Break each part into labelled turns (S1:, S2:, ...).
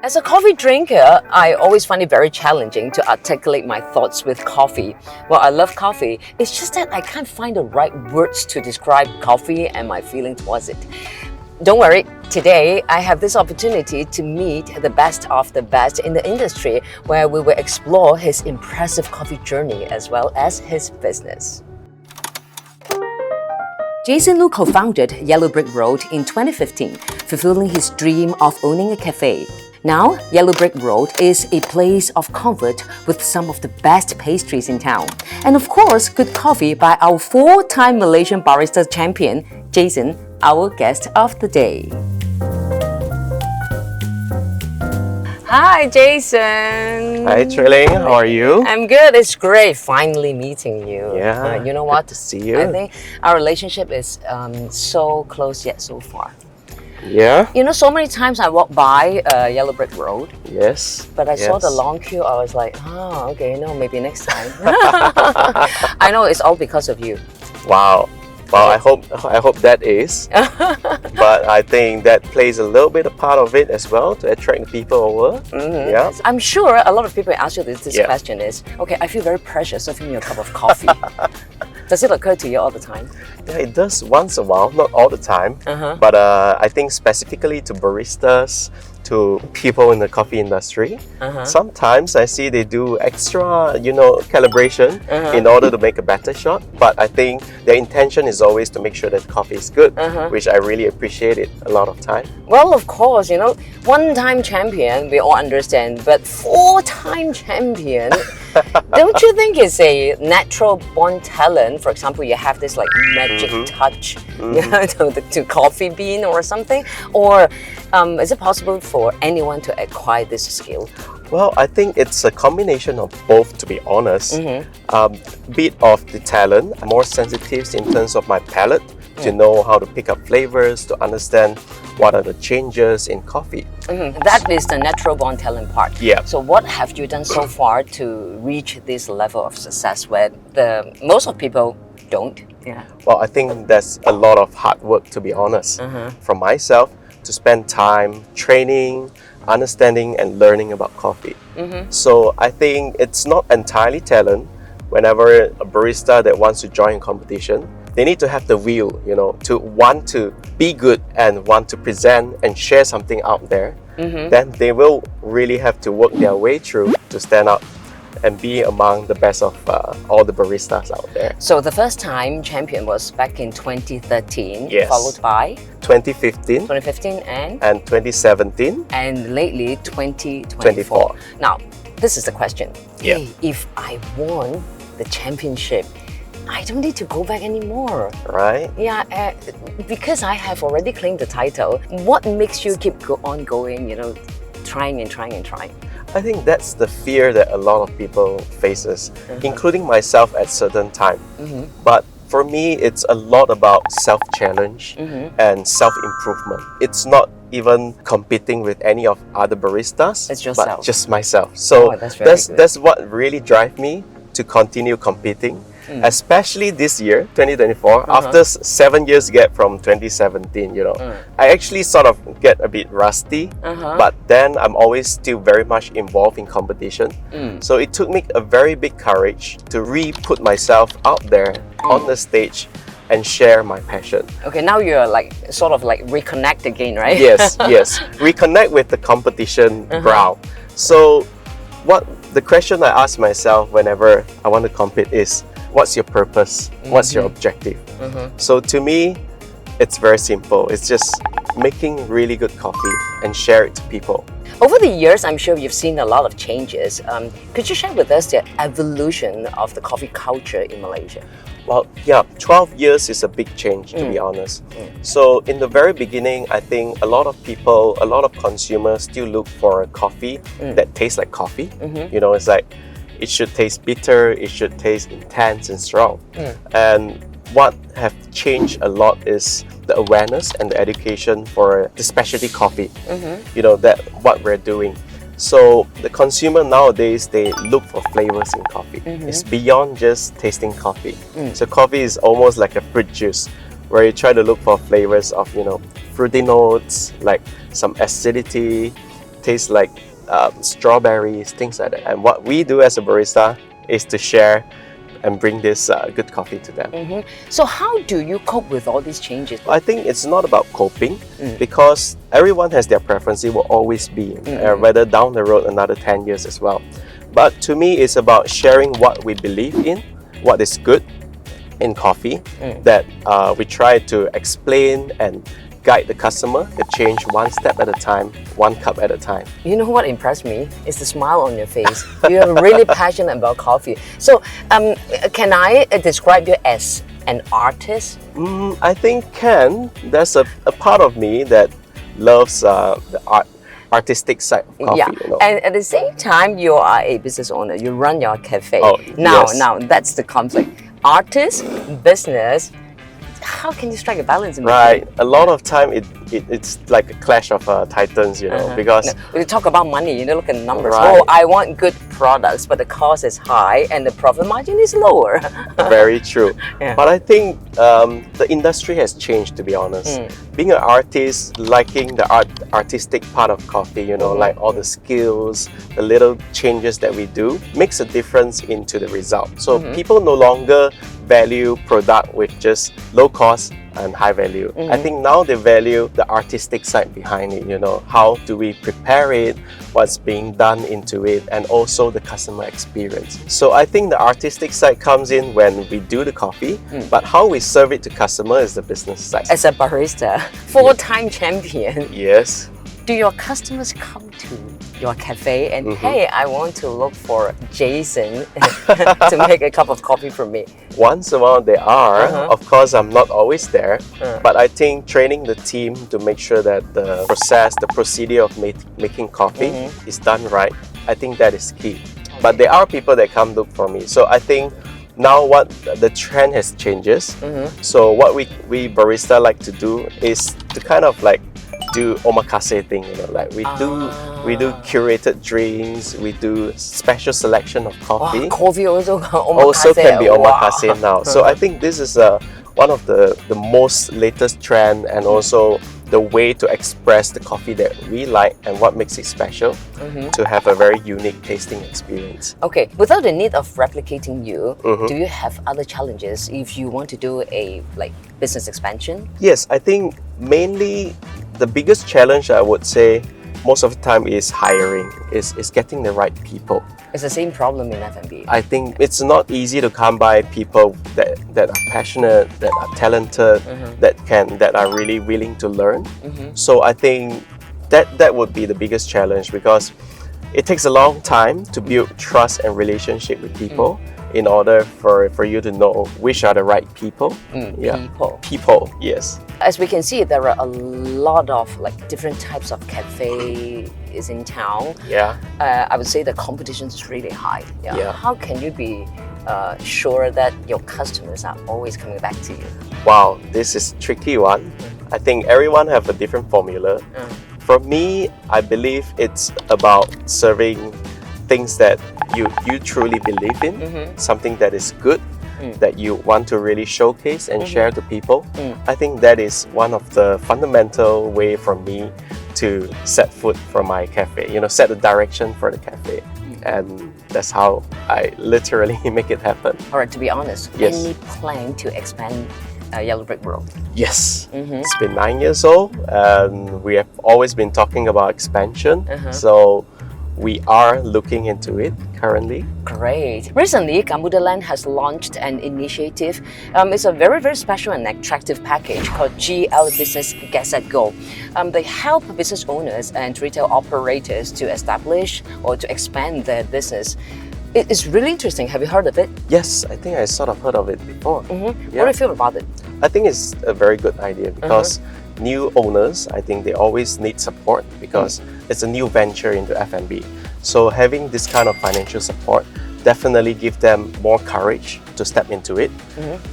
S1: As a coffee drinker, I always find it very challenging to articulate my thoughts with coffee. Well, I love coffee. It's just that I can't find the right words to describe coffee and my feeling towards it. Don't worry, today I have this opportunity to meet the best of the best in the industry, where we will explore his impressive coffee journey as well as his business. Jason Loo co-founded Yellow Brick Road in 2015, fulfilling his dream of owning a cafe. Now, Yellow Brick Road is a place of comfort with some of the best pastries in town. And of course, good coffee by our 4-time Malaysian Barista Champion, Jason, our guest of the day. Hi, Jason.
S2: Hi, Chui Ling. How are you?
S1: I'm good. It's great finally meeting you.
S2: Yeah.
S1: You know what?
S2: Good to see you.
S1: I think our relationship is so close yet so far.
S2: Yeah.
S1: You know, so many times I walk by Yellow Brick Road.
S2: Yes.
S1: But I saw the long queue. I was like, oh, okay, no, maybe next time. I know it's all because of you.
S2: Wow. Well, I hope that is. But I think that plays a little bit of part of it as well to attract people over.
S1: Mm-hmm.
S2: Yeah.
S1: I'm sure a lot of people ask you this question is, okay, I feel very precious serving you a cup of coffee. Does it occur to you all the time?
S2: Yeah, it does once in a while, not all the time. But I think specifically to baristas, to people in the coffee industry, sometimes I see they do extra, calibration in order to make a better shot. But I think their intention is always to make sure that coffee is good, which I really appreciate it a lot of time.
S1: Well, of course, one-time champion, we all understand, but 4-time champion, don't you think it's a natural born talent? For example, you have this like magic touch to coffee bean or something? Or is it possible for anyone to acquire this skill?
S2: Well, I think it's a combination of both, to be honest. Bit of the talent, more sensitive in terms of my palate, to know how to pick up flavors, to understand what are the changes in coffee.
S1: That is the natural born talent part.
S2: Yeah.
S1: So what have you done so far to reach this level of success where most of people don't? Yeah.
S2: Well, I think there's a lot of hard work, to be honest, from myself to spend time training, understanding and learning about coffee. So I think it's not entirely talent. Whenever a barista that wants to join a competition, they need to have the will, to want to be good and want to present and share something out there. Then they will really have to work their way through to stand out and be among the best of all the baristas out there.
S1: So the first time champion was back in 2013,
S2: Yes.
S1: followed by
S2: 2015
S1: and
S2: 2017
S1: and lately 2024.
S2: 24.
S1: Now, this is the question.
S2: Yeah.
S1: Hey, if I won the championship, I don't need to go back anymore.
S2: Right?
S1: Yeah, because I have already claimed the title. What makes you keep on going, trying and trying and trying?
S2: I think that's the fear that a lot of people faces, including myself at certain time. But for me, it's a lot about self-challenge and self-improvement. It's not even competing with any of other baristas,
S1: It's yourself.
S2: but just myself. So that's what really drives me to continue competing. Especially this year, 2024, after 7 years gap from 2017, I actually sort of get a bit rusty, but then I'm always still very much involved in competition. So it took me a very big courage to re-put myself out there on the stage and share my passion.
S1: Okay, now you're sort of reconnect again, right?
S2: Yes. Reconnect with the competition ground. So the question I ask myself whenever I want to compete is, what's your purpose? What's your objective? So to me, it's very simple. It's just making really good coffee and share it to people.
S1: Over the years, I'm sure you've seen a lot of changes. Could you share with us the evolution of the coffee culture in Malaysia?
S2: Well, yeah, 12 years is a big change, to be honest. So in the very beginning, I think a lot of people, a lot of consumers still look for a coffee that tastes like coffee. It's like, it should taste bitter, it should taste intense and strong. And what have changed a lot is the awareness and the education for the specialty coffee, that what we're doing. So the consumer nowadays, they look for flavors in coffee. It's beyond just tasting coffee. So coffee is almost like a fruit juice, where you try to look for flavors of, fruity notes, like some acidity, tastes like strawberries, things like that. And what we do as a barista is to share and bring this good coffee to them.
S1: So how do you cope with all these changes?
S2: I think it's not about coping because everyone has their preference. It will always be, whether down the road another 10 years as well. But to me, it's about sharing what we believe in, what is good in coffee, that we try to explain and guide the customer to change one step at a time, one cup at a time.
S1: You know what impressed me is the smile on your face. You're really passionate about coffee. So can I describe you as an artist?
S2: I think there's a part of me that loves the artistic side of coffee.
S1: Yeah,
S2: You know?
S1: and at the same time, you are a business owner. You run your cafe.
S2: Oh,
S1: now,
S2: yes.
S1: now that's the conflict. Artist, business. How can you strike a balance in between?
S2: Right, a lot of time it's like a clash of titans, you know, because
S1: We talk about money, look at the numbers.
S2: Right.
S1: Oh, I want good products, but the cost is high and the profit margin is lower.
S2: very true.
S1: Yeah.
S2: But I think the industry has changed, to be honest. Being an artist, liking the artistic part of coffee, you know, like all the skills, the little changes that we do, makes a difference into the result. So people no longer value product with just low cost and high value. I think now they value the artistic side behind it, you know, how do we prepare it, what's being done into it, and also the customer experience. So I think the artistic side comes in when we do the coffee, but how we serve it to customer is the business side.
S1: As a barista, four-time champion,
S2: Yes.
S1: do your customers come to your cafe and hey, I want to look for Jason to make a cup of coffee for me?
S2: Once in a while they are. Of course, I'm not always there, but I think training the team to make sure that the process, the procedure of making coffee is done right, I think that is key. But there are people that come look for me. So I think now what the trend has changes. So what we barista like to do is to kind of like do omakase thing, you know, like we do curated drinks, we do special selection of coffee.
S1: Coffee also
S2: Also can be omakase
S1: Wow.
S2: now. So I think this is one of the most latest trend and also the way to express the coffee that we like and what makes it special to have a very unique tasting experience.
S1: Okay, without the need of replicating you, do you have other challenges if you want to do a business expansion?
S2: Yes, I think mainly the biggest challenge I would say most of the time is hiring, is getting the right people.
S1: It's the same problem in F&B.
S2: I think it's not easy to come by people that are passionate, that are talented, that are really willing to learn. So I think that would be the biggest challenge because it takes a long time to build trust and relationship with people in order for you to know which are the right people. People, yes.
S1: As we can see, there are a lot of different types of cafes in town.
S2: Yeah.
S1: I would say the competition is really high.
S2: Yeah.
S1: How can you be sure that your customers are always coming back to you?
S2: Wow, this is a tricky one. I think everyone have a different formula. For me, I believe it's about serving things that you truly believe in, something that is good, that you want to really showcase and share to people. I think that is one of the fundamental way for me to set foot for my cafe, you know, set the direction for the cafe. And that's how I literally make it happen.
S1: All right, to be honest,
S2: Yes.
S1: any plan to expand Yellow Brick Road?
S2: Yes, it's been 9 years old and we have always been talking about expansion. So we are looking into it currently.
S1: Great. Recently, Gamuda Land has launched an initiative. It's a very, very special and attractive package called GL Business Get Set Go. They help business owners and retail operators to establish or to expand their business. It is really interesting. Have you heard of it?
S2: Yes, I think I sort of heard of it before.
S1: What do you feel about it?
S2: I think it's a very good idea because new owners, I think they always need support because it's a new venture into F&B. So having this kind of financial support definitely give them more courage to step into it.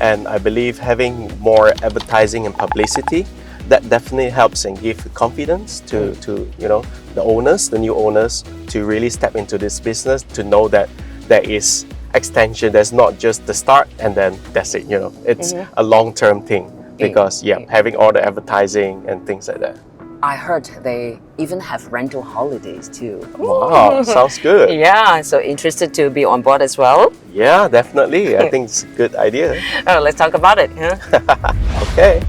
S2: And I believe having more advertising and publicity, that definitely helps and give confidence to you know, the owners, the new owners, to really step into this business, to know that there is extension. There's not just the start and then that's it, you know. It's a long-term thing because having all the advertising and things like that.
S1: I heard they even have rental holidays too.
S2: Wow, sounds good.
S1: Yeah, so interested to be on board as well?
S2: Yeah, definitely. I think it's a good idea.
S1: Oh, let's talk about it. Huh?
S2: Okay.